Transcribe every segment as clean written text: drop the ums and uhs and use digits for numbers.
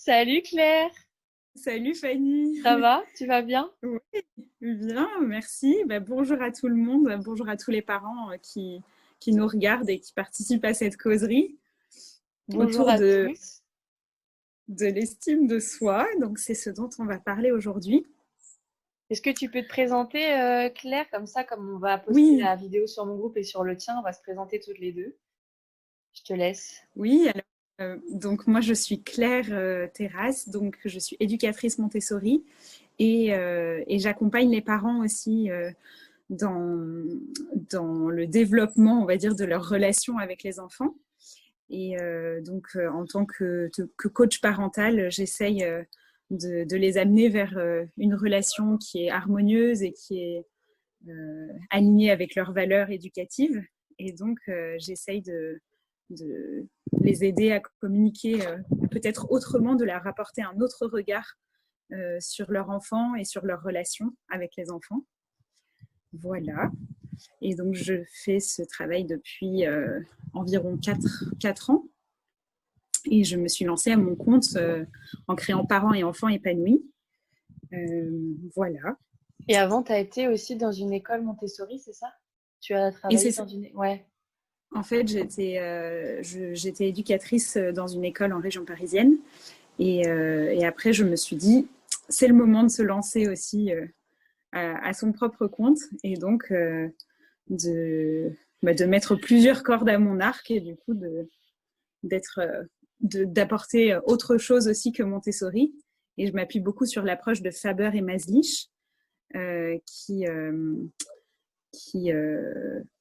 Salut Claire, Salut Fanny. ça va? Tu vas bien? Oui, bien, merci. Bonjour à tout le monde, bonjour à tous les parents qui nous regardent et qui participent à cette causerie Bonjour autour à tous. de l'estime de soi. Donc c'est ce dont on va parler aujourd'hui. Est-ce que tu peux te présenter, Claire, comme ça, comme on va poster Oui, la vidéo sur mon groupe et sur le tien, on va se présenter toutes les deux. Je te laisse. oui. Alors, donc moi je suis Claire Terrasse, donc je suis éducatrice Montessori et j'accompagne les parents aussi dans, dans le développement, on va dire, de leur relation avec les enfants. En tant que coach parental, j'essaye de les amener vers une relation qui est harmonieuse et qui est alignée avec leurs valeurs éducatives. Et donc, j'essaye de les aider à communiquer peut-être autrement, de leur apporter un autre regard sur leur enfant et sur leur relation avec les enfants. Voilà. Et donc, je fais ce travail depuis environ 4 ans. Et je me suis lancée à mon compte en créant Parents et enfants épanouis. Voilà. Et avant, tu as été aussi dans une école Montessori, c'est ça? Tu as Et travaillé c'est ça. dans une... Ouais, En fait, j'étais éducatrice dans une école en région parisienne. Et après, je me suis dit, c'est le moment de se lancer aussi à son propre compte. Et donc, de mettre plusieurs cordes à mon arc et du coup, d'être, d'apporter autre chose aussi que Montessori. Et je m'appuie beaucoup sur l'approche de Faber et Maslich, euh, qui, euh, qui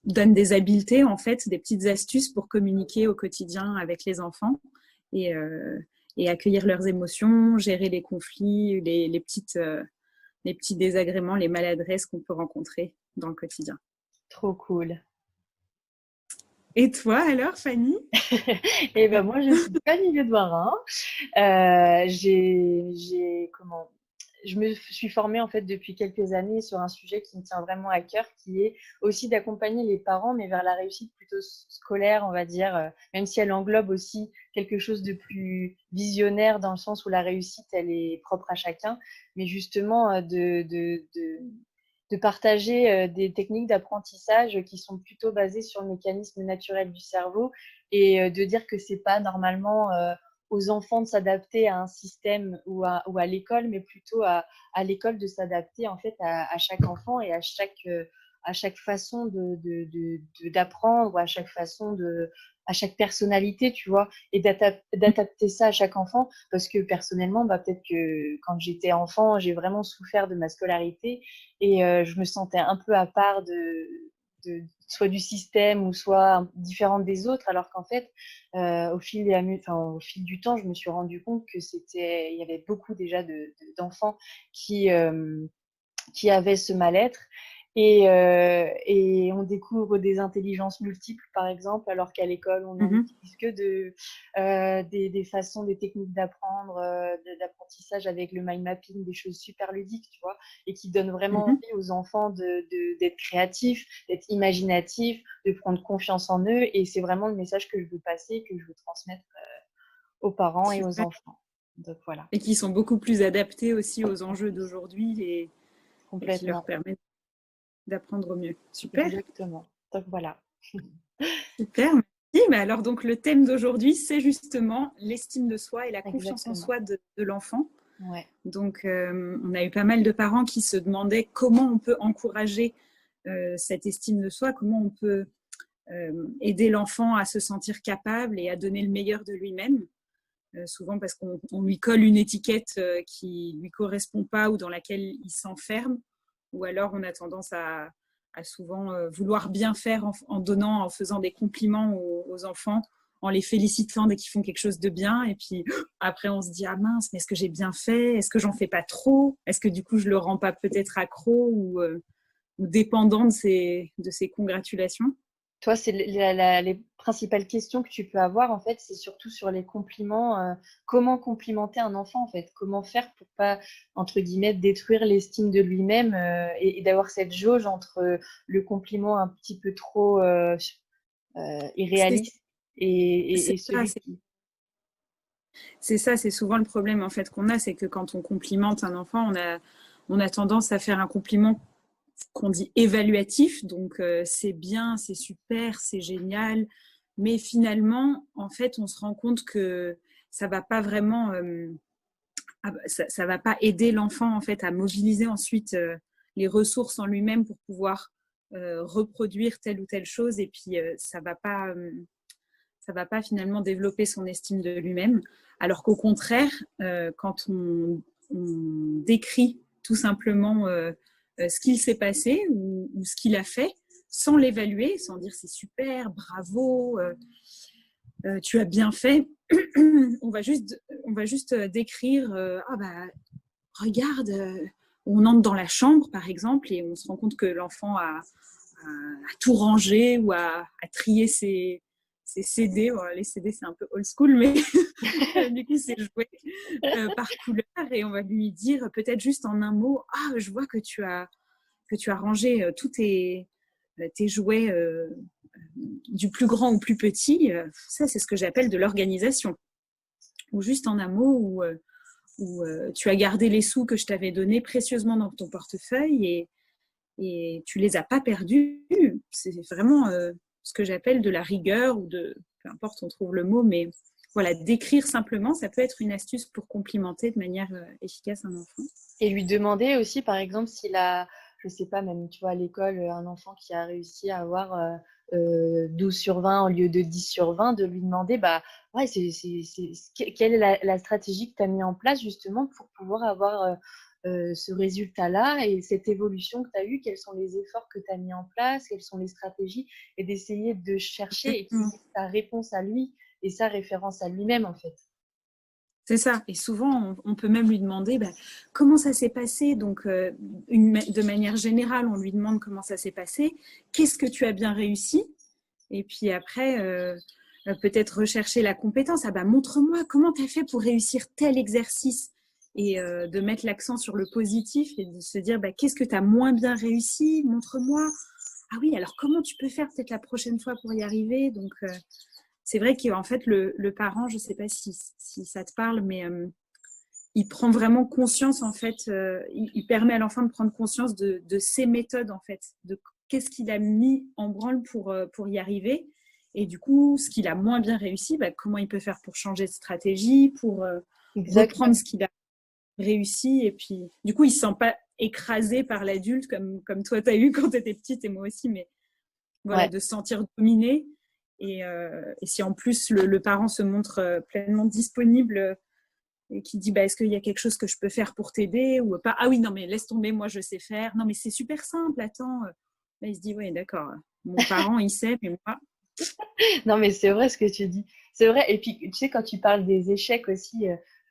donne des habiletés, en fait, des petites astuces pour communiquer au quotidien avec les enfants et, euh, et accueillir leurs émotions, gérer les conflits, les petits désagréments, les maladresses qu'on peut rencontrer dans le quotidien. trop cool. Et toi alors, Fanny? Et ben moi, je suis Fanny Ledouarin. Comment? Je me suis formée en fait depuis quelques années sur un sujet qui me tient vraiment à cœur, qui est aussi d'accompagner les parents, mais vers la réussite plutôt scolaire, on va dire, même si elle englobe aussi quelque chose de plus visionnaire dans le sens où la réussite, elle est propre à chacun, mais justement de partager des techniques d'apprentissage qui sont plutôt basées sur le mécanisme naturel du cerveau et de dire que c'est pas normalement aux enfants de s'adapter à un système ou à l'école, mais plutôt à l'école de s'adapter en fait à chaque enfant et à chaque façon d'apprendre, à chaque façon à chaque personnalité, tu vois, et d'adapter ça à chaque enfant, parce que personnellement, bah, peut-être que quand j'étais enfant, j'ai vraiment souffert de ma scolarité et je me sentais un peu à part soit du système ou soit différente des autres, alors qu'en fait, au fil du temps, je me suis rendu compte que il y avait beaucoup déjà d'enfants qui avaient ce mal-être. Et on découvre des intelligences multiples, par exemple, alors qu'à l'école, on n'en Mm-hmm. utilise que des façons, des techniques d'apprendre, d'apprentissage avec le mind mapping, des choses super ludiques, tu vois, et qui donnent vraiment Mm-hmm. envie aux enfants d'être créatifs, d'être imaginatifs, de prendre confiance en eux. Et c'est vraiment le message que je veux passer, que je veux transmettre aux parents et aux Super. enfants. Donc voilà, Et qui sont beaucoup plus adaptés aussi aux en enjeux plus, d'aujourd'hui et qui leur complètement, permettent d'apprendre au mieux. Super, exactement. Donc voilà. super. Merci. Mais alors, donc, le thème d'aujourd'hui, c'est justement l'estime de soi et la confiance en Exactement. soi de l'enfant. Ouais. Donc, on a eu pas mal de parents qui se demandaient comment on peut encourager cette estime de soi, comment on peut aider l'enfant à se sentir capable et à donner le meilleur de lui-même. Souvent parce qu'on lui colle une étiquette qui lui correspond pas ou dans laquelle il s'enferme, ou alors on a tendance à souvent vouloir bien faire en donnant, en faisant des compliments aux enfants, en les félicitant dès qu'ils font quelque chose de bien, et puis après on se dit ah mince, mais est-ce que j'ai bien fait, est-ce que j'en fais pas trop, est-ce que du coup je le rends pas peut-être accro ou dépendant de ces congratulations. Toi, c'est les principales questions que tu peux avoir, en fait, c'est surtout sur les compliments. Comment complimenter un enfant, en fait? Comment faire pour pas, entre guillemets, détruire l'estime de lui-même et d'avoir cette jauge entre le compliment un petit peu trop C'est irréaliste et ça, celui qui... C'est ça, c'est souvent le problème en fait qu'on a, c'est que quand on complimente un enfant, on a tendance à faire un compliment qu'on dit évaluatif, donc c'est bien, c'est super, c'est génial, mais finalement, en fait, on se rend compte que ça va pas vraiment, ça va pas aider l'enfant en fait à mobiliser ensuite les ressources en lui-même pour pouvoir reproduire telle ou telle chose, et puis ça va pas finalement développer son estime de lui-même. Alors qu'au contraire, quand on décrit tout simplement ce qu'il s'est passé ou ce qu'il a fait, sans l'évaluer, sans dire c'est super, bravo, tu as bien fait, on va juste décrire ah bah regarde, on entre dans la chambre par exemple et on se rend compte que l'enfant a tout rangé ou a trié ses CD. Bon, les CD, c'est un peu old school, mais du coup, c'est joué par couleur et on va lui dire peut-être juste en un mot, ah, je vois que tu as rangé tous tes jouets du plus grand au plus petit. Ça, c'est ce que j'appelle de l'organisation. Ou juste en un mot où tu as gardé les sous que je t'avais donnés précieusement dans ton portefeuille et tu les as pas perdus. C'est vraiment ce que j'appelle de la rigueur ou de, peu importe, on trouve le mot, mais voilà, d'écrire simplement, ça peut être une astuce pour complimenter de manière efficace un enfant. Et lui demander aussi, par exemple, s'il a, je sais pas, même, tu vois, à l'école, un enfant qui a réussi à avoir 12 sur 20 au lieu de 10 sur 20, de lui demander, bah, ouais, quelle est la stratégie que tu as mis en place justement pour pouvoir avoir ce résultat-là et cette évolution que tu as eue, quels sont les efforts que tu as mis en place, quelles sont les stratégies, et d'essayer de chercher et Exactement. sa réponse à lui et sa référence à lui-même, en fait. C'est ça. Et souvent, on peut même lui demander bah, comment ça s'est passé. Donc, de manière générale, on lui demande comment ça s'est passé. Qu'est-ce que tu as bien réussi? Et puis après, peut-être rechercher la compétence. Ah bah, montre-moi comment tu as fait pour réussir tel exercice. Et de mettre l'accent sur le positif et de se dire bah, qu'est-ce que tu as moins bien réussi? Montre-moi. Ah oui, alors comment tu peux faire peut-être la prochaine fois pour y arriver? Donc, c'est vrai qu'en fait, le parent, je ne sais pas si ça te parle, mais il prend vraiment conscience, en fait, il permet à l'enfant de prendre conscience de ses méthodes, en fait, de qu'est-ce qu'il a mis en branle pour y arriver. Et du coup, ce qu'il a moins bien réussi, bah, comment il peut faire pour changer de stratégie, pour reprendre Exactement. ce qu'il a réussi. Et puis, du coup, il ne se sent pas écrasé par l'adulte comme toi, tu as eu quand tu étais petite et moi aussi, mais voilà, Ouais. de se sentir dominé. Et si en plus le parent se montre pleinement disponible et qui dit bah, est-ce qu'il y a quelque chose que je peux faire pour t'aider ou pas, ah oui, non, mais laisse tomber, moi je sais faire. Non, mais c'est super simple, attends. Là, il se dit oui, d'accord, mon parent il sait, mais moi. Non, mais c'est vrai ce que tu dis. C'est vrai. Et puis, tu sais, quand tu parles des échecs aussi,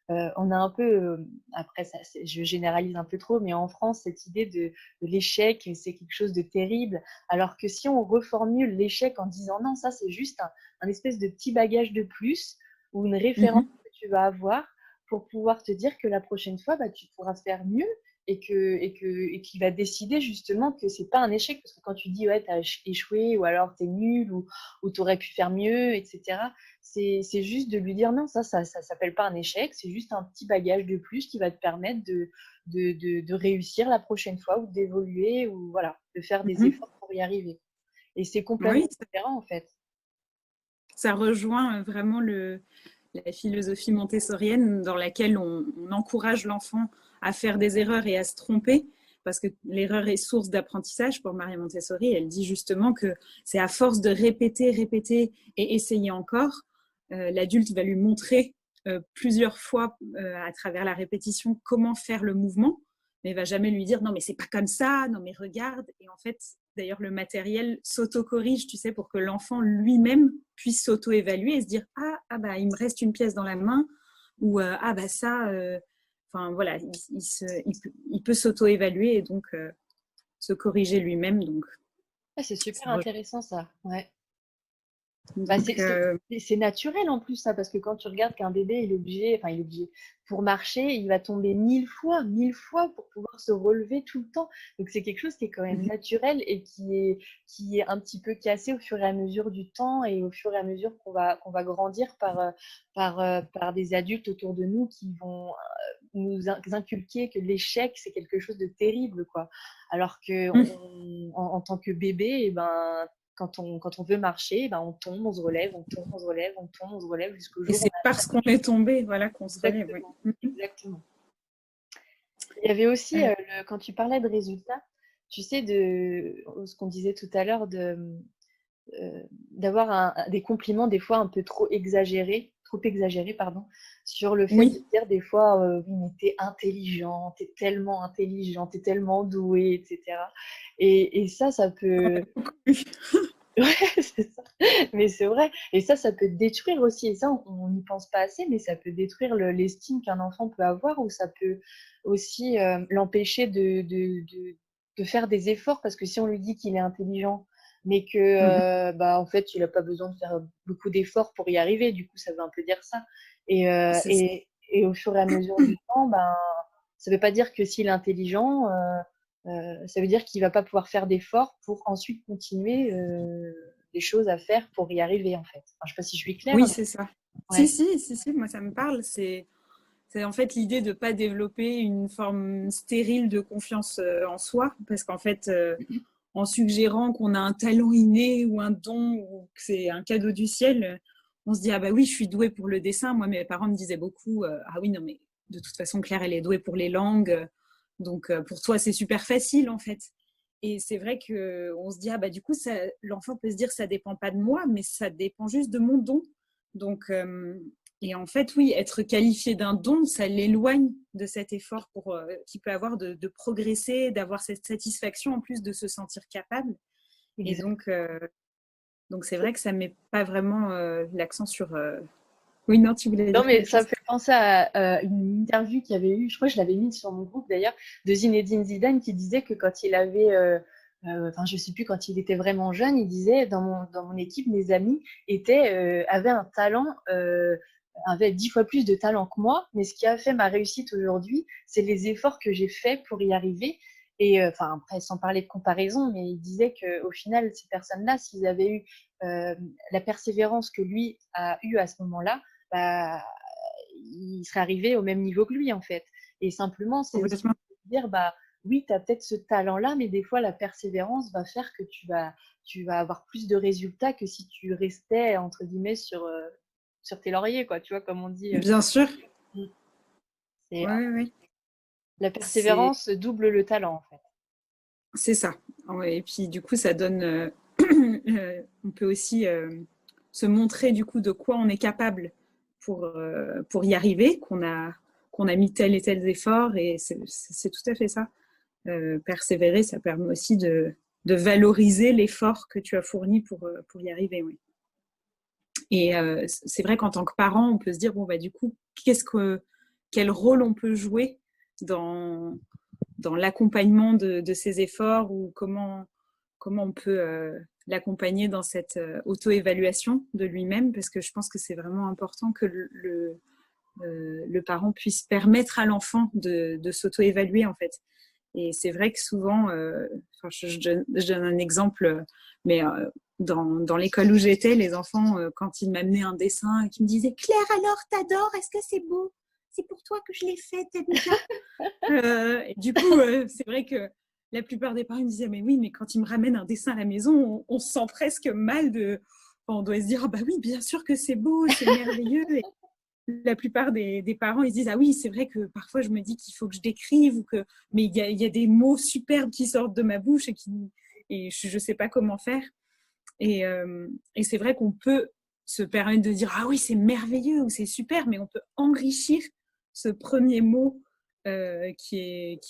on a un peu, après, ça, je généralise un peu trop, mais en France, cette idée de l'échec, c'est quelque chose de terrible. Alors que si on reformule l'échec en disant non, ça, c'est juste un espèce de petit bagage de plus ou une référence Mhm. que tu vas avoir pour pouvoir te dire que la prochaine fois, bah, tu pourras faire mieux et qu'il va décider justement que c'est pas un échec. Parce que quand tu dis, ouais, t'as échoué ou alors t'es nul ou tu aurais pu faire mieux, etc. C'est juste de lui dire non, ça s'appelle pas un échec, c'est juste un petit bagage de plus qui va te permettre de réussir la prochaine fois ou d'évoluer ou voilà, de faire des Mhm. efforts pour y arriver. Et c'est Oui, complètement différent en fait. ça rejoint vraiment la philosophie montessorienne dans laquelle on encourage l'enfant à faire des erreurs et à se tromper, parce que l'erreur est source d'apprentissage. Pour Maria Montessori, elle dit justement que c'est à force de répéter, répéter et essayer encore, l'adulte va lui montrer plusieurs fois à travers la répétition comment faire le mouvement, mais va jamais lui dire non mais c'est pas comme ça, non mais regarde. Et en fait, d'ailleurs, le matériel s'auto-corrige, tu sais, pour que l'enfant lui-même puisse s'auto-évaluer et se dire ah bah il me reste une pièce dans la main ou ah bah ça, enfin voilà, il peut s'auto-évaluer et donc se corriger lui-même. Donc Ouais, c'est super ça rejoint. intéressant ça. Ouais. Bah, Donc, c'est naturel en plus ça, parce que quand tu regardes qu'un bébé, il est obligé, pour marcher, il va tomber 1000 fois pour pouvoir se relever tout le temps. Donc c'est quelque chose qui est quand même naturel et qui est un petit peu cassé au fur et à mesure du temps et au fur et à mesure qu'on va grandir par des adultes autour de nous qui vont nous inculquer que l'échec, c'est quelque chose de terrible, quoi. Alors que en tant que bébé, eh ben, quand on veut marcher, eh ben, on tombe, on se relève, on tombe, on se relève, on tombe, on se relève jusqu'au et jour où c'est on a parce qu'on est tombé, voilà, qu'on se relève. Ouais. exactement, exactement. Il y avait aussi, quand tu parlais de résultats, tu sais, de ce qu'on disait tout à l'heure, d'avoir des compliments des fois un peu trop exagérés, pardon, sur le fait de Oui. dire des fois, oui, mais t'es tellement intelligent, t'es tellement doué, etc. Et ça peut, ouais, c'est ça. Mais c'est vrai. Et ça peut détruire aussi. Et ça, on n'y pense pas assez, mais ça peut détruire l'estime qu'un enfant peut avoir, ou ça peut aussi l'empêcher de faire des efforts. Parce que si on lui dit qu'il est intelligent, mais que, bah, en fait, il n'a pas besoin de faire beaucoup d'efforts pour y arriver, du coup, ça veut un peu dire ça. Et, C'est ça. au fur et à mesure du temps, ben, ça ne veut pas dire que s'il est intelligent, ça veut dire qu'il va pas pouvoir faire d'efforts pour ensuite continuer des choses à faire pour y arriver, en fait. Enfin, je sais pas si je suis claire, Oui, mais c'est ça. Si, ouais. si, si, si, moi ça me parle. C'est en fait l'idée de ne pas développer une forme stérile de confiance en soi, parce qu'en fait, en suggérant qu'on a un talent inné ou un don ou que c'est un cadeau du ciel, on se dit ah bah oui, je suis douée pour le dessin. Moi, mes parents me disaient beaucoup ah oui, non mais de toute façon Claire, elle est douée pour les langues, donc pour toi c'est super facile en fait. Et c'est vrai que on se dit ah bah du coup ça, l'enfant peut se dire ça dépend pas de moi, mais ça dépend juste de mon don. Donc et en fait, oui, être qualifié d'un don, ça l'éloigne de cet effort qu'il peut avoir de progresser, d'avoir cette satisfaction en plus de se sentir capable. Et Exact. donc c'est vrai que ça ne met pas vraiment l'accent sur. Oui, non, tu voulais Non, dire mais quelque ça chose. me fait penser à une interview qu'il y avait eu, je crois que je l'avais mise sur mon groupe d'ailleurs, de Zinedine Zidane, qui disait que quand il avait, enfin je sais plus, quand il était vraiment jeune, il disait dans mon équipe, mes amis avaient un talent, avaient 10 fois plus de talent que moi, mais ce qui a fait ma réussite aujourd'hui, c'est les efforts que j'ai faits pour y arriver. Et enfin après, sans parler de comparaison, mais il disait qu'au final, ces personnes-là, s'ils avaient eu la persévérance que lui a eu à ce moment-là, bah, il serait arrivé au même niveau que lui, en fait. Et simplement, c'est aussi Complètement. de dire, bah, oui, tu as peut-être ce talent-là, mais des fois, la persévérance va faire que tu vas avoir plus de résultats que si tu restais, entre guillemets, sur tes lauriers, quoi, tu vois, comme on dit. Bien sûr. C'est, Oui, oui, oui. la C'est, persévérance double le talent, en fait. c'est ça. Ouais, et puis du coup, ça donne. On peut aussi se montrer du coup de quoi on est capable pour y arriver, qu'on a mis tel et tel effort, et c'est tout à fait ça. Persévérer, ça permet aussi de valoriser l'effort que tu as fourni pour y arriver. Oui. Et c'est vrai qu'en tant que parent, on peut se dire, bon, bah, du coup, quel rôle on peut jouer dans, dans l'accompagnement de ces efforts, ou comment on peut l'accompagner dans cette auto-évaluation de lui-même, parce que je pense que c'est vraiment important que le parent puisse permettre à l'enfant de s'auto-évaluer, en fait. Et c'est vrai que souvent, je donne un exemple, mais dans l'école où j'étais, les enfants, quand ils m'amenaient un dessin et qu'ils me disaient Claire, alors, t'adores, est-ce que c'est beau? C'est pour toi que je l'ai fait, Tabitha. Et du coup, c'est vrai que la plupart des parents me disaient mais oui, mais quand ils me ramènent un dessin à la maison, on se sent presque mal de. Enfin, on doit se dire ah bah oui, bien sûr que c'est beau, c'est merveilleux. Et la plupart des parents, ils se disent ah oui, c'est vrai que parfois je me dis qu'il faut que je décrive, ou que mais il y a des mots superbes qui sortent de ma bouche et je sais pas comment faire. Et c'est vrai qu'on peut se permettre de dire ah oui, c'est merveilleux ou c'est super, mais on peut enrichir ce premier mot qui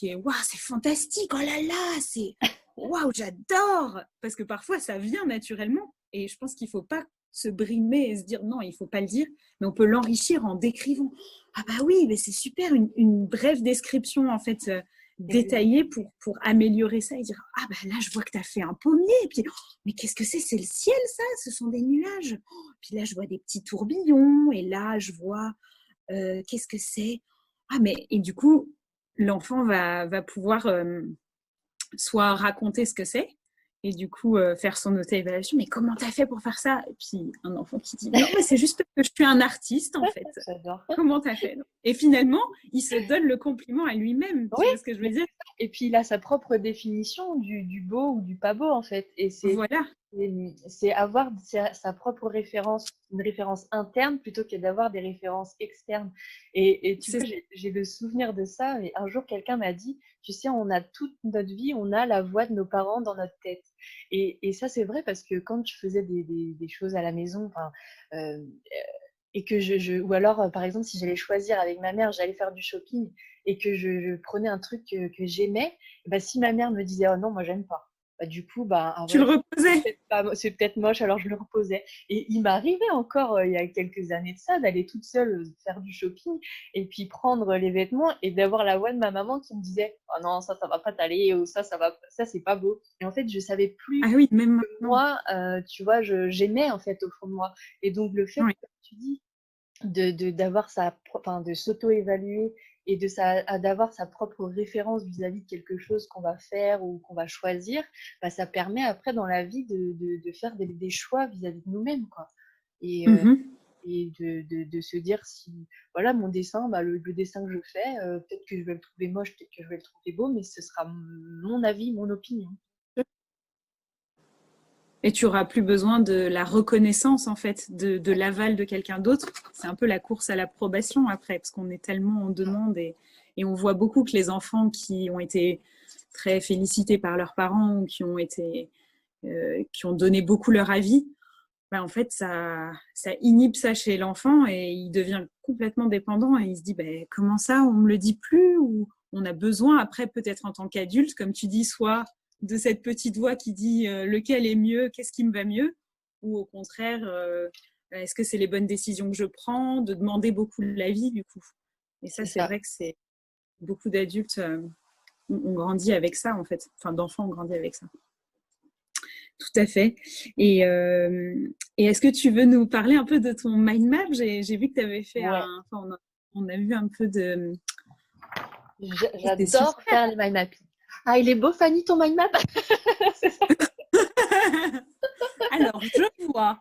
est waouh, c'est fantastique, oh là là, c'est waouh, j'adore, parce que parfois ça vient naturellement, et je pense qu'il faut pas se brimer et se dire non, il faut pas le dire, mais on peut l'enrichir en décrivant. Ah bah oui, mais c'est super, une brève description en fait détaillé pour améliorer ça et dire « Ah ben là, je vois que tu as fait un pommier. » Et puis, oh, mais qu'est-ce que c'est? C'est le ciel, ça? Ce sont des nuages. Oh, puis là, je vois des petits tourbillons. Et là, je vois… qu'est-ce que c'est? Ah, mais… Et du coup, l'enfant va pouvoir soit raconter ce que c'est, et du coup faire son auto-évaluation. Mais comment t'as fait pour faire ça? Et puis un enfant qui dit non, mais c'est juste parce que je suis un artiste en fait. J'adore. Comment t'as fait? Et finalement, il se donne le compliment à lui-même. Oui. Tu vois ce que je veux dire? Et puis il a sa propre définition du beau ou du pas beau en fait. Et Voilà. c'est avoir sa propre référence, une référence interne plutôt que d'avoir des références externes. Et tu vois, j'ai le souvenir de ça. Et un jour, quelqu'un m'a dit, tu sais, on a toute notre vie, on a la voix de nos parents dans notre tête. Et ça, c'est vrai parce que quand je faisais des choses à la maison, euh, et que ou alors, par exemple, si j'allais choisir avec ma mère, j'allais faire du shopping et que je prenais un truc que j'aimais, bah, si ma mère me disait oh non, moi j'aime pas, bah, du coup, bah, ah Tu le ouais, reposais. c'est peut-être moche, alors je le reposais. Et il m'arrivait encore, il y a quelques années de ça, d'aller toute seule faire du shopping et puis prendre les vêtements et d'avoir la voix de ma maman qui me disait oh non, ça va pas t'aller, ou ça va, ça c'est pas beau. Et en fait, je savais plus Ah oui, même que maintenant. moi, tu vois, j'aimais en fait au fond de moi. Et donc le fait, Oui. comme tu dis, d'avoir enfin, de s'auto-évaluer et d'avoir sa propre référence vis-à-vis de quelque chose qu'on va faire ou qu'on va choisir, bah, ça permet après dans la vie de faire des choix vis-à-vis de nous-mêmes, quoi. Et, et de se dire si voilà mon dessin, bah, le dessin que je fais, peut-être que je vais le trouver moche, peut-être que je vais le trouver beau, mais ce sera mon avis, mon opinion. Et tu auras plus besoin de la reconnaissance en fait, de l'aval de quelqu'un d'autre. C'est un peu la course à l'approbation après, parce qu'on est tellement en demande et on voit beaucoup que les enfants qui ont été très félicités par leurs parents ou qui ont donné beaucoup leur avis, ben en fait ça inhibe ça chez l'enfant et il devient complètement dépendant et il se dit ben, comment ça on me le dit plus, ou on a besoin après peut-être en tant qu'adulte, comme tu dis, soit de cette petite voix qui dit lequel est mieux, qu'est-ce qui me va mieux, ou au contraire est-ce que c'est les bonnes décisions que je prends, de demander beaucoup l'avis du coup. Et ça c'est vrai que c'est beaucoup d'adultes ont grandi avec ça en fait, enfin d'enfants ont grandi avec ça. Tout à fait. Et est-ce que tu veux nous parler un peu de ton mind map? J'ai vu que tu avais fait enfin, on a vu un peu de… J'adore faire les mind mapping. Ah, il est beau, Fanny, ton mind map. C'est ça. Alors, je vois.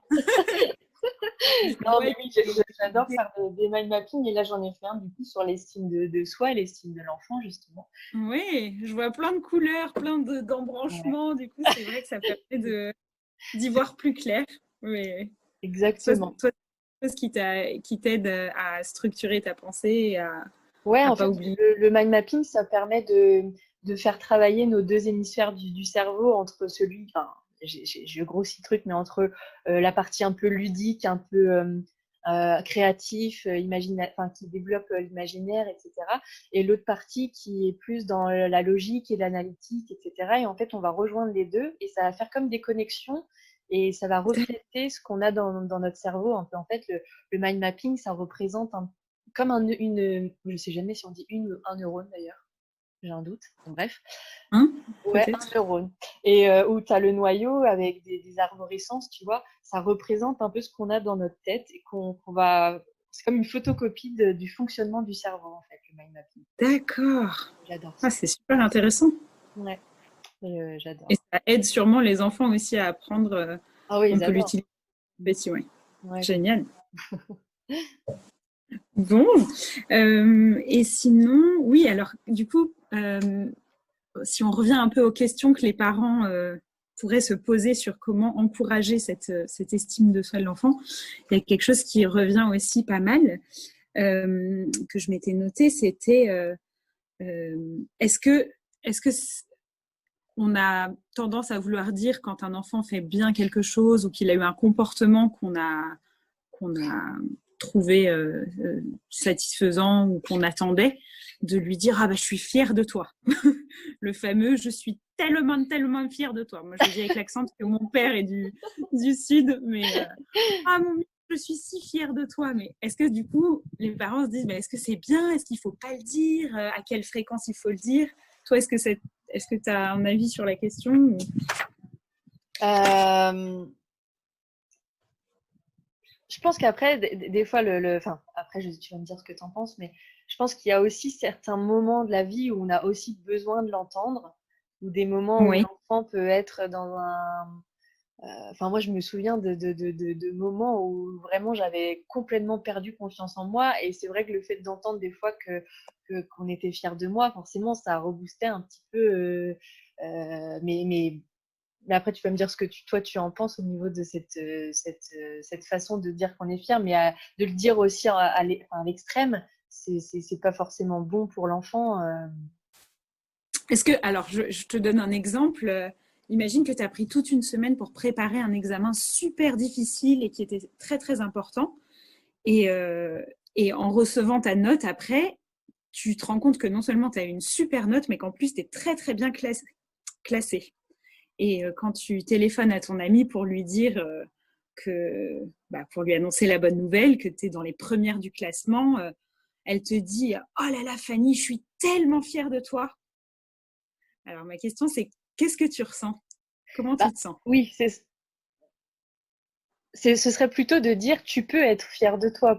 Non, mais oui, j'adore faire des mind mapping. Et là, j'en ai fait un du coup sur l'estime de soi et l'estime de l'enfant, justement. Oui, je vois plein de couleurs, plein d'embranchements. Du coup, c'est vrai que ça permet d'y voir plus clair. Oui. Exactement. Toi, c'est ce qui t'aide à structurer ta pensée et à En pas fait, oublier. le mind mapping, ça permet de faire travailler nos deux hémisphères du cerveau entre celui, enfin, je grossis le truc, mais entre la partie un peu ludique, un peu créatif, enfin, qui développe l'imaginaire, etc. Et l'autre partie qui est plus dans la logique et l'analytique, etc. Et en fait, on va rejoindre les deux et ça va faire comme des connexions et ça va refléter ce qu'on a dans notre cerveau. Un peu, en fait, le mind mapping, ça représente comme je ne sais jamais si on dit une ou un neurone d'ailleurs, j'ai un doute, bref. Ouais, un neurone. Et où tu as le noyau avec des arborescences, tu vois, ça représente un peu ce qu'on a dans notre tête et qu'on va. C'est comme une photocopie du fonctionnement du cerveau, en fait, le mind mapping. D'accord. J'adore ça. Ah, c'est super intéressant. Ouais, j'adore. Et ça aide sûrement les enfants aussi à apprendre. Ah oui, On ils peut adorent. l'utiliser. Ouais. Ouais, Génial. Bon. Et sinon, oui, alors du coup, si on revient un peu aux questions que les parents pourraient se poser sur comment encourager cette estime de soi de l'enfant, il y a quelque chose qui revient aussi pas mal, que je m'étais noté, c'était est-ce que on a tendance à vouloir dire quand un enfant fait bien quelque chose ou qu'il a eu un comportement qu'on a trouvé satisfaisant ou qu'on attendait, de lui dire ah bah je suis fière de toi. Le fameux je suis tellement fière de toi. Moi je le dis avec l'accent parce que mon père est du sud, mais ah mon Dieu, je suis si fière de toi. Mais est-ce que du coup les parents se disent bah, est-ce que c'est bien, est-ce qu'il faut pas le dire, à quelle fréquence il faut le dire? Toi, est-ce que tu as un avis sur la question ou... Je pense qu'après, des fois, enfin, après, tu vas me dire ce que tu en penses, mais je pense qu'il y a aussi certains moments de la vie où on a aussi besoin de l'entendre, ou des moments où Oui. l'enfant peut être dans un... Enfin, moi, je me souviens de moments où vraiment j'avais complètement perdu confiance en moi, et c'est vrai que le fait d'entendre des fois qu'on était fier de moi, forcément, ça reboostait un petit peu. Mais après, tu vas me dire ce que toi, tu en penses au niveau de cette façon de dire qu'on est fier, mais de le dire aussi à l'extrême, c'est pas forcément bon pour l'enfant. Alors, je te donne un exemple. Imagine que tu as pris toute une semaine pour préparer un examen super difficile et qui était très, très important. Et en recevant ta note après, tu te rends compte que non seulement tu as eu une super note, mais qu'en plus, tu es très, très bien classé. Et quand tu téléphones à ton ami pour lui dire pour lui annoncer la bonne nouvelle, que tu es dans les premières du classement, elle te dit « Oh là là, Fanny, je suis tellement fière de toi !» Alors, ma question, c'est qu'est-ce que tu ressens? Comment tu te sens? Oui, ce serait plutôt de dire tu peux être fier de toi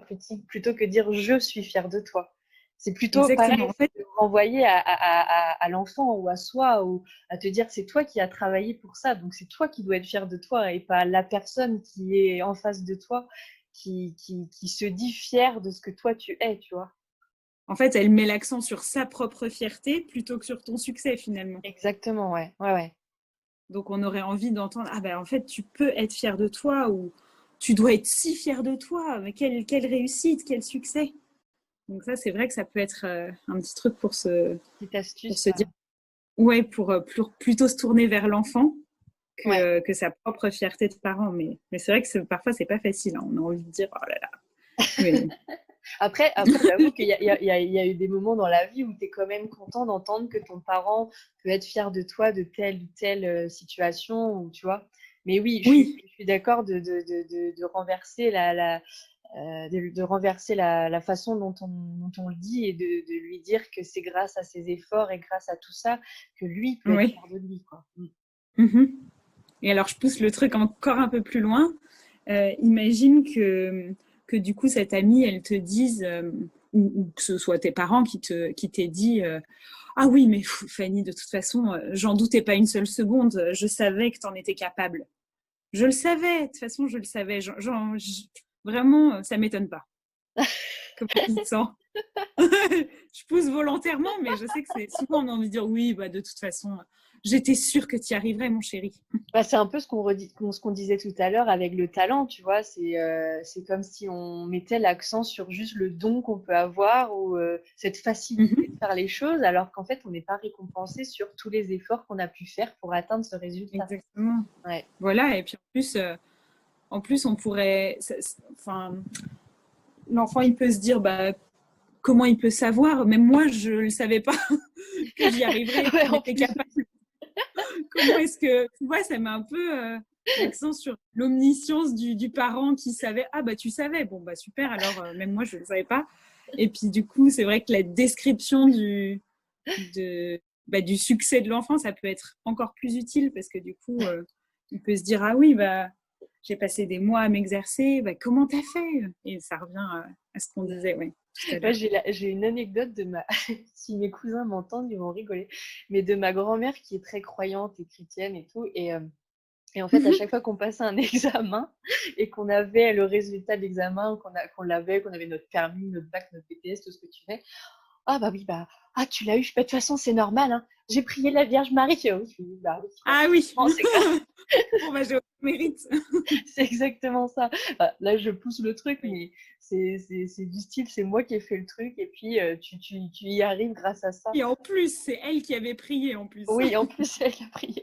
plutôt que dire je suis fier de toi. C'est plutôt pareil, Exactement. En fait, de renvoyer à l'enfant ou à soi, ou à te dire c'est toi qui as travaillé pour ça, donc c'est toi qui dois être fier de toi et pas la personne qui est en face de toi qui se dit fière de ce que toi tu es, tu vois. elle met l'accent sur sa propre fierté plutôt que sur ton succès finalement. Exactement, ouais, ouais, ouais. Donc, on aurait envie d'entendre ah ben en fait, tu peux être fier de toi ou tu dois être si fier de toi. Mais quelle réussite, quel succès. Donc ça, c'est vrai que ça peut être un petit truc Petite pour astuce. se dire ouais, pour plutôt se tourner vers l'enfant Ouais. que sa propre fierté de parent. Mais c'est vrai que parfois, c'est pas facile. Hein. On a envie de dire oh là là. Mais... Après, j'avoue qu'il y a eu des moments dans la vie où tu es quand même content d'entendre que ton parent peut être fier de toi de telle ou telle situation, ou, tu vois. Mais oui, Oui, je suis d'accord de renverser de renverser la façon dont on le dit, et de lui dire que c'est grâce à ses efforts et grâce à tout ça que lui peut être oui. fier de lui, quoi. Mm-hmm. Et alors, je pousse le truc encore un peu plus loin. Imagine que du coup, cette amie, elle te dise, ou que ce soit tes parents qui t'aient dit ah oui, mais Fanny, de toute façon, j'en doutais pas une seule seconde. Je savais que tu en étais capable. Je le savais, de toute façon, je le savais. Vraiment, ça m'étonne pas. Comment tu te sens? Je pousse volontairement, mais je sais que c'est souvent on a envie de dire oui, bah, de toute façon, j'étais sûre que tu y arriverais, mon chéri. Bah, c'est un peu ce qu'on disait tout à l'heure avec le talent, tu vois. C'est comme si on mettait l'accent sur juste le don qu'on peut avoir, ou cette facilité de Mm-hmm. faire les choses, alors qu'en fait, on n'est pas récompensé sur tous les efforts qu'on a pu faire pour atteindre ce résultat. Exactement. Ouais. Voilà, et puis en plus on pourrait. Enfin, l'enfant, il peut se dire bah, comment il peut savoir? Même moi, je ne le savais pas que j'y arriverais, Ouais, qu'on en était plus. capable. Comment est-ce que. Tu vois, ça met un peu l'accent sur l'omniscience du parent qui savait. Ah, bah, tu savais. Bon, bah, super. Alors, même moi, je ne le savais pas. Et puis, du coup, c'est vrai que la description du succès de l'enfant, ça peut être encore plus utile parce que du coup, il peut se dire ah oui, bah, j'ai passé des mois à m'exercer, bah, comment t'as fait? Et ça revient à ce qu'on disait ouais, tout à Moi, l'heure. j'ai une anecdote de ma. Si mes cousins m'entendent, ils vont rigoler. Mais de ma grand-mère qui est très croyante et chrétienne et tout. Et en fait, à chaque fois qu'on passait un examen et qu'on avait le résultat de l'examen, qu'on avait notre permis, notre bac, notre BTS, tout ce que tu veux, ah bah oui, bah, ah tu l'as eu, bah, de toute façon c'est normal, hein. J'ai prié la Vierge Marie. Et oui, je dis, bah oui, bah, Ah oui, non, c'est grave. bon, bah, j'ai aucun mérite. C'est exactement ça. Enfin, là, je pousse le truc, Oui. mais c'est du style, c'est moi qui ai fait le truc, et puis tu y arrives grâce à ça. Et en plus, c'est elle qui avait prié en plus. Oui, en plus, c'est elle qui a prié.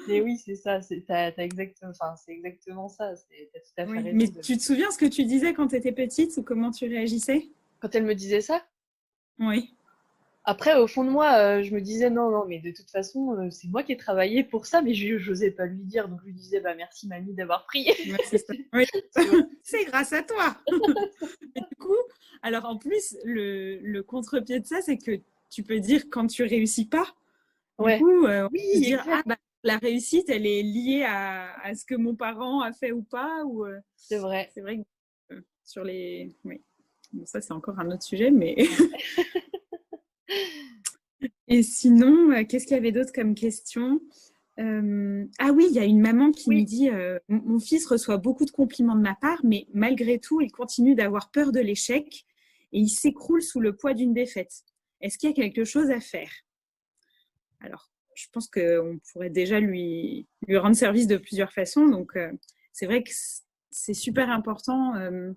Mais oui, c'est ça, enfin, c'est exactement ça. T'as tout à fait Oui, raison. mais tu te souviens ce que tu disais quand tu étais petite ou comment tu réagissais? Quand elle me disait ça, Oui, après, au fond de moi, je me disais non, non, mais de toute façon, c'est moi qui ai travaillé pour ça, mais je n'osais pas lui dire. Donc, je lui disais, bah merci, mamie, d'avoir prié. ouais, c'est ça. Oui. Tu vois. C'est grâce à toi. Et du coup, alors en plus, le contre-pied de ça, c'est que tu peux dire quand tu réussis pas. Du Ouais. coup, Oui, on peut se dire, exact. la réussite, elle est liée à ce que mon parent a fait ou pas. Ou, C'est vrai. c'est vrai que sur les... Oui. Bon, ça, c'est encore un autre sujet, mais... Ouais. Et sinon, qu'est-ce qu'il y avait d'autre comme question? Ah oui, il y a une maman qui me Oui. dit mon fils reçoit beaucoup de compliments de ma part, mais malgré tout, il continue d'avoir peur de l'échec et il s'écroule sous le poids d'une défaite. Est-ce qu'il y a quelque chose à faire? Alors, je pense qu'on pourrait déjà lui rendre service de plusieurs façons. Donc, c'est vrai que c'est super important de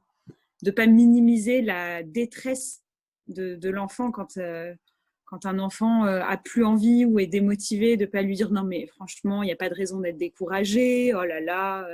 ne pas minimiser la détresse de l'enfant quand un enfant a plus envie ou est démotivé, de ne pas lui dire non mais franchement, il n'y a pas de raison d'être découragé, oh là là,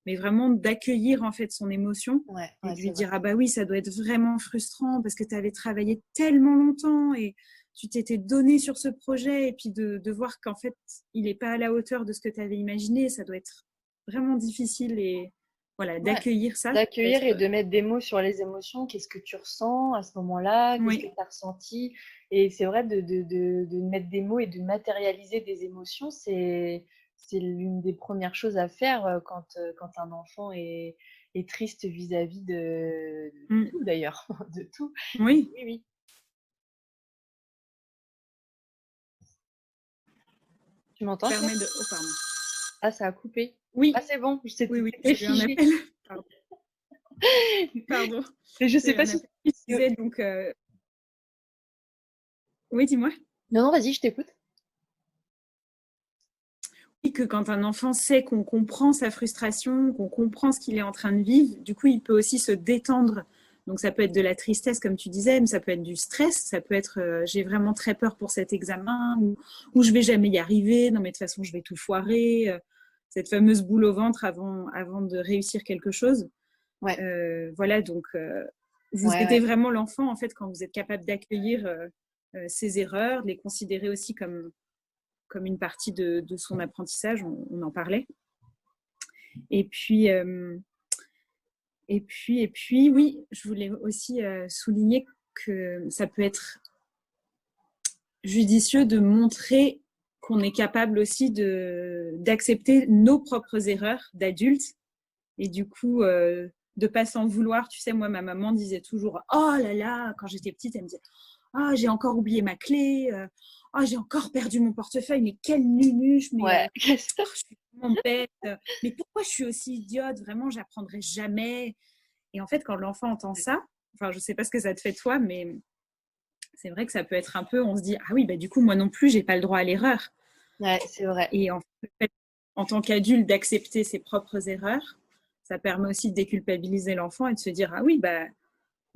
mais vraiment d'accueillir en fait son émotion Ouais, et ouais, de c'est lui vrai. dire ah bah oui, ça doit être vraiment frustrant parce que tu avais travaillé tellement longtemps et tu t'étais donné sur ce projet et puis de voir qu'en fait, il n'est pas à la hauteur de ce que tu avais imaginé, ça doit être vraiment difficile et voilà, Ouais. d'accueillir ça peut D'accueillir être... et de mettre des mots sur les émotions. Qu'est-ce que tu ressens à ce moment-là? Qu'est-ce que Oui, tu as ressenti? Et c'est vrai de mettre des mots et de matérialiser des émotions, c'est l'une des premières choses à faire quand un enfant est triste vis-à-vis de mm. tout d'ailleurs, de tout. Oui, Oui, oui. Tu m'entends, toi? permet de... Oh, pardon. Ah, ça a coupé. Ah, Oui, c'est bon, oui, oui, c'était j'ai eu un figé. appel. Pardon. Pardon. Mais je J'ai sais eu pas un si... appel qui disait donc... Oui, dis-moi. Non, non, vas-y, je t'écoute. Oui, que quand un enfant sait qu'on comprend sa frustration, qu'on comprend ce qu'il est en train de vivre, du coup, il peut aussi se détendre. Donc, ça peut être de la tristesse, comme tu disais, mais ça peut être du stress. Ça peut être j'ai vraiment très peur pour cet examen ou je vais jamais y arriver. Non, mais de toute façon, je vais tout foirer. Cette fameuse boule au ventre avant de réussir quelque chose. Ouais, Voilà, donc vous ouais, aidez ouais. vraiment l'enfant en fait quand vous êtes capable d'accueillir ses erreurs, de les considérer aussi comme une partie de son apprentissage, on en parlait. Et puis, oui, je voulais aussi souligner que ça peut être judicieux de montrer qu'on est capable aussi d'accepter nos propres erreurs d'adultes et du coup de pas s'en vouloir. Tu sais, moi, ma maman disait toujours oh là là, quand j'étais petite, elle me disait ah, j'ai encore oublié ma clé, ah, j'ai encore perdu mon portefeuille, mais quelle nunuche, mais Ouais. je suis vraiment bête, mais pourquoi je suis aussi idiote, vraiment, j'apprendrai jamais. Et en fait, quand l'enfant entend ça, enfin, je sais pas ce que ça te fait toi, mais c'est vrai que ça peut être un peu, on se dit ah oui, bah du coup, moi non plus, j'ai pas le droit à l'erreur. Ouais, c'est vrai. Et en fait, en tant qu'adulte, d'accepter ses propres erreurs, ça permet aussi de déculpabiliser l'enfant et de se dire ah oui, bah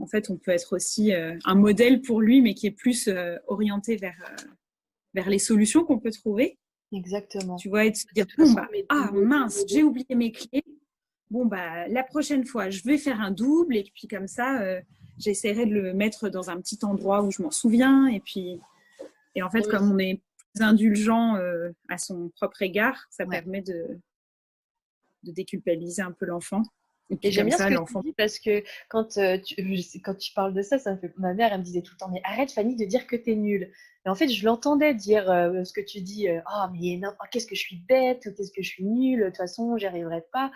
en fait, on peut être aussi un modèle pour lui, mais qui est plus orienté vers les solutions qu'on peut trouver. Exactement. Tu vois, et de se De dire, toute bon, façon, bah, ah mince, m'aider. j'ai oublié mes clés. Bon, bah, la prochaine fois, je vais faire un double. Et puis, comme ça, j'essaierai de le mettre dans un petit endroit où je m'en souviens. Et en fait, Oui, comme on est plus indulgent à son propre égard, ça ouais. permet de déculpabiliser un peu l'enfant. Et Et puis, j'aime comme bien ce ça, que tu l'enfant. dis parce que quand tu parles de ça, ça me fait... Ma mère, elle me disait tout le temps, mais arrête Fanny de dire que t'es nulle. Et en fait, je l'entendais dire ce que tu dis, ah mais non, oh, qu'est-ce que je suis bête, ou qu'est-ce que je suis nulle, de toute façon, j'y arriverai pas.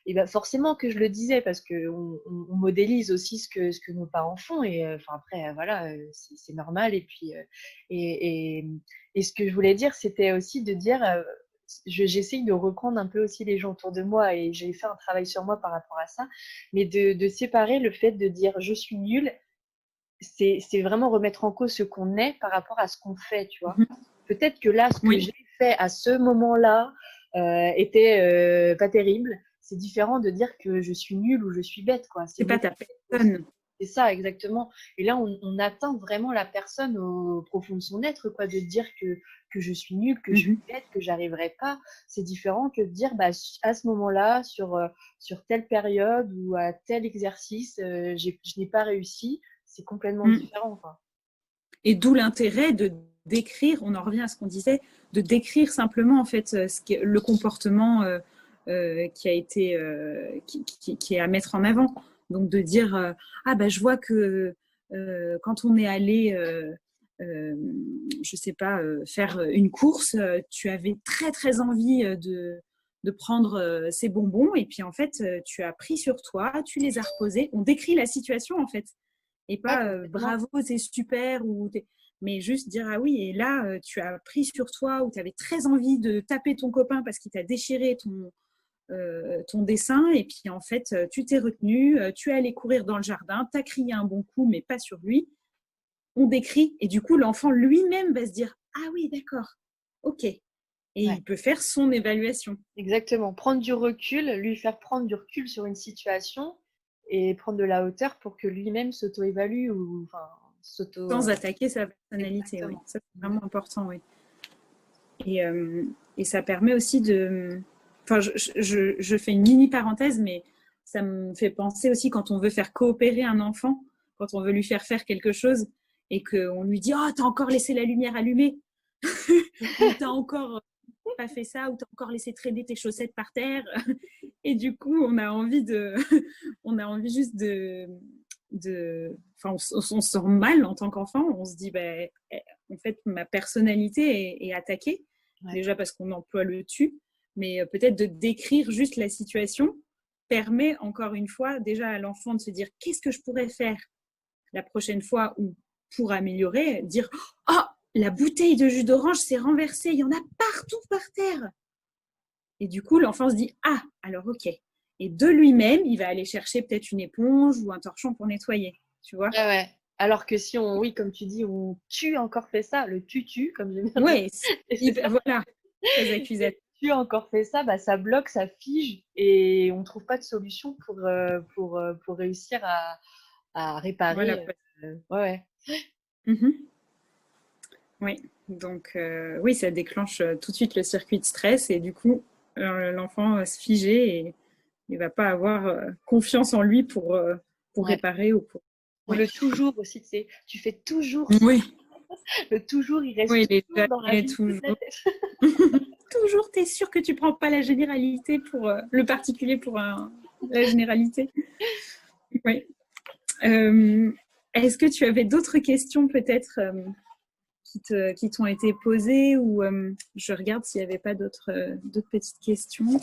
Et ben forcément que je le disais parce que on modélise aussi ce que nos parents font. Et enfin après, voilà, c'est normal. Et puis, et ce que je voulais dire, c'était aussi de dire j'essaye de reprendre un peu aussi les gens autour de moi et j'ai fait un travail sur moi par rapport à ça, mais de séparer le fait de dire je suis nulle, c'est vraiment remettre en cause ce qu'on est par rapport à ce qu'on fait, tu vois. Peut-être que là, ce que Oui, j'ai fait à ce moment-là était pas terrible. C'est différent de dire que je suis nulle ou je suis bête, quoi. C'est c'est pas remettre ta en cause. personne. C'est ça, exactement. Et là, on atteint vraiment la personne au profond de son être, quoi, de dire que je suis nulle, que je suis Mhm. bête, que j'arriverai pas. C'est différent que de dire, bah, à ce moment-là, sur telle période ou à tel exercice, je n'ai pas réussi. C'est complètement Mm. différent, quoi. Et d'où l'intérêt de décrire, on en revient à ce qu'on disait, de décrire simplement en fait le comportement qui a été qui est à mettre en avant. Donc de dire ah bah je vois que quand on est allé je sais pas, faire une course, tu avais très très envie de prendre ces bonbons et puis en fait tu as pris sur toi, tu les as reposés. On décrit la situation en fait et pas bravo, c'est super mais juste dire ah oui, et là tu as pris sur toi ou tu avais très envie de taper ton copain parce qu'il t'a déchiré ton dessin et puis en fait tu t'es retenu, tu es allé courir dans le jardin, tu as crié un bon coup mais pas sur lui. On décrit et du coup l'enfant lui-même va se dire ah oui d'accord, ok, et il peut faire son évaluation. Exactement, prendre du recul, lui faire prendre du recul sur une situation et prendre de la hauteur pour que lui-même s'auto-évalue ou enfin sans attaquer sa personnalité. Oui. Ça, c'est vraiment important, oui. Et ça permet aussi de... Enfin, je fais une mini parenthèse, mais ça me fait penser aussi quand on veut faire coopérer un enfant, quand on veut lui faire faire quelque chose et qu'on lui dit « Oh, t'as encore laissé la lumière allumée !» ou « T'as encore pas fait ça !» ou « T'as encore laissé traîner tes chaussettes par terre !» Et du coup, on a envie juste enfin, on se sent mal en tant qu'enfant. On se dit, en fait, ma personnalité est attaquée. Déjà parce qu'on emploie le tu, mais peut-être de décrire juste la situation permet encore une fois déjà à l'enfant de se dire qu'est-ce que je pourrais faire la prochaine fois ou pour améliorer, dire oh, la bouteille de jus d'orange s'est renversée, il y en a partout par terre. Et du coup, l'enfant se dit ah, alors ok. Et de lui-même, il va aller chercher peut-être une éponge ou un torchon pour nettoyer, tu vois. Ouais. Alors que si on, oui, comme tu dis, on tue encore fait ça, le tu, comme j'aime bien. Oui, voilà, très accusateur. Tu as encore fait ça, bah, ça bloque, ça fige et on ne trouve pas de solution pour réussir à réparer. Voilà. Mm-hmm. Oui, donc oui, ça déclenche tout de suite le circuit de stress et du coup, l'enfant va se figer et il ne va pas avoir confiance en lui pour réparer ou pour... Ou le toujours aussi, tu sais, tu fais toujours. Oui. Le toujours, il reste toujours dans la vie. Toujours, tu es sûr que tu ne prends pas la généralité pour le particulier pour la généralité. Oui. Est-ce que tu avais d'autres questions peut-être qui t'ont été posées ou je regarde s'il n'y avait pas d'autres petites questions.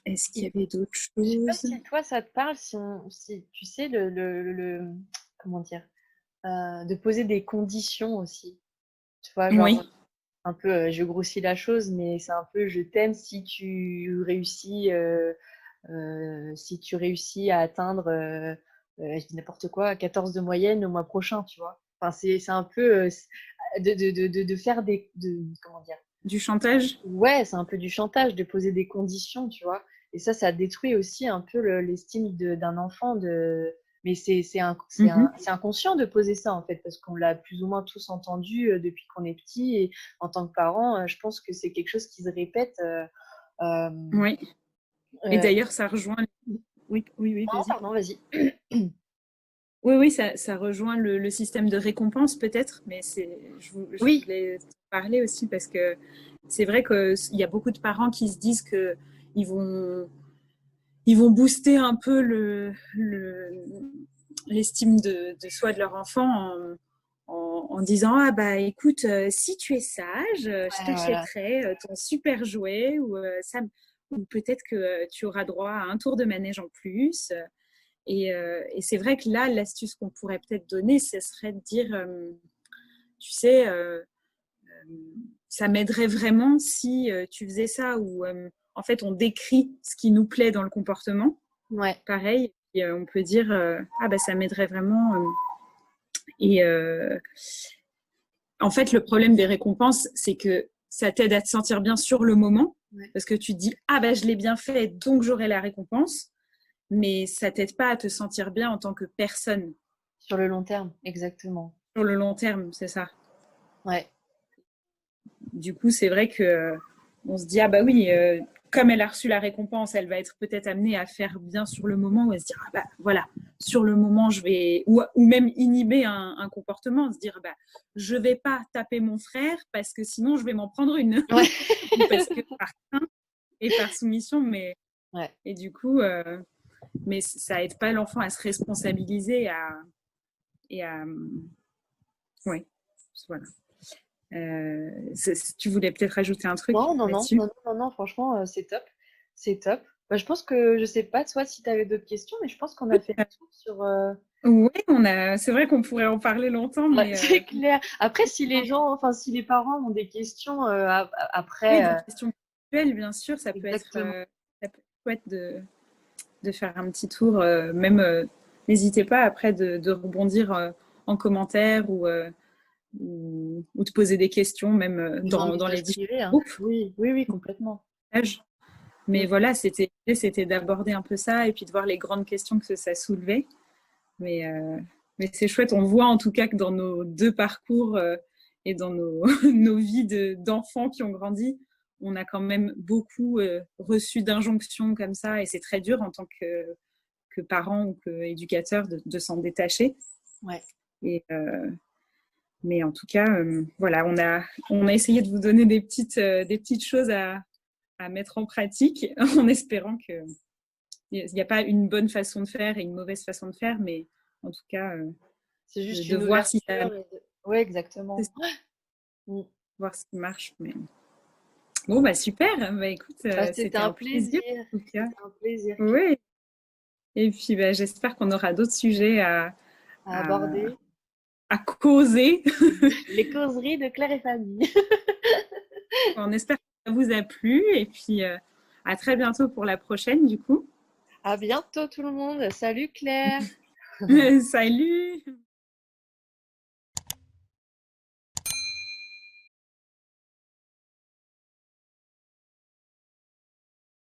Est-ce qu'il y avait d'autres choses? Je sais pas si toi ça te parle, si tu sais comment dire, de poser des conditions aussi. Tu vois, genre oui. un peu, je grossis la chose, mais c'est un peu je t'aime si tu réussis à atteindre, je dis n'importe quoi, 14 de moyenne au mois prochain, tu vois. Enfin, c'est un peu de faire comment dire? Du chantage? Ouais, c'est un peu du chantage, de poser des conditions, tu vois. Et ça détruit aussi un peu l'estime d'un enfant. Mais c'est inconscient de poser ça, en fait, parce qu'on l'a plus ou moins tous entendu depuis qu'on est petit. Et en tant que parent, je pense que c'est quelque chose qui se répète. Oui. Et d'ailleurs, ça rejoint... Oui, vas-y. Oh, pardon, vas-y. Oui, ça rejoint le système de récompense peut-être, mais je voulais te parler aussi parce que c'est vrai qu'il y a beaucoup de parents qui se disent qu'ils vont booster un peu l'estime de soi de leur enfant en disant ah bah écoute, si tu es sage, je t'achèterai ton super jouet ou peut-être que tu auras droit à un tour de manège en plus. Et c'est vrai que là, l'astuce qu'on pourrait peut-être donner, ce serait de dire, tu sais, ça m'aiderait vraiment si tu faisais ça, ou en fait, on décrit ce qui nous plaît dans le comportement. Ouais. Pareil, et, on peut dire, ah bah ça m'aiderait vraiment. En fait, le problème des récompenses, c'est que ça t'aide à te sentir bien sur le moment, parce que tu te dis, ah bah je l'ai bien fait, donc j'aurai la récompense. Mais ça t'aide pas à te sentir bien en tant que personne. Sur le long terme, exactement. Sur le long terme, c'est ça. Ouais. Du coup, c'est vrai que on se dit ah bah oui, comme elle a reçu la récompense, elle va être peut-être amenée à faire bien sur le moment, ou à se dire ah bah voilà, sur le moment je vais, ou même inhiber un comportement, se dire bah je vais pas taper mon frère parce que sinon je vais m'en prendre une. Ouais. Parce que par crainte et par soumission, mais et du coup mais ça aide pas l'enfant à se responsabiliser et à ouais, voilà. Tu voulais peut-être ajouter un truc Non, non, non, là-dessus? non, non, non, franchement, c'est top. C'est top. Bah, je pense que, je sais pas, toi, si tu avais d'autres questions, mais je pense qu'on a fait le tour sur. Oui, c'est vrai qu'on pourrait en parler longtemps, Ouais, mais c'est clair. Après, si les gens, enfin, si les parents ont des questions oui, après, des questions ponctuelles, bien sûr, exactement. ça peut être chouette de faire un petit tour. Même, n'hésitez pas après de rebondir en commentaire ou de poser des questions, même Ou un dans les message différents privé, hein. groupes. Oui, oui, oui, complètement. Mais Mm. voilà, c'était d'aborder un peu ça et puis de voir les grandes questions que ça soulevait. Mais, euh, mais c'est chouette. On voit en tout cas que dans nos deux parcours et dans nos vies d'enfants qui ont grandi, on a quand même beaucoup reçu d'injonctions comme ça. Et c'est très dur en tant que parent ou qu'éducateur de s'en détacher. Ouais. Et, mais en tout cas, voilà, on a essayé de vous donner des petites choses à mettre en pratique en espérant qu'il n'y a pas une bonne façon de faire et une mauvaise façon de faire, mais en tout cas, C'est juste de une voir si ça ouverture. Ouais, exactement. Mm. voir ce qui marche. Mais... Bon, bah super. Bah écoute, Bah, c'était c'était un un plaisir plaisir. en tout cas. C'était un plaisir Oui. Et puis, bah, j'espère qu'on aura d'autres sujets à à, aborder. à causer. Les causeries de Claire et Fanny. On espère que ça vous a plu. Et puis, à très bientôt pour la prochaine, du coup. À bientôt tout le monde. Salut Claire. Salut!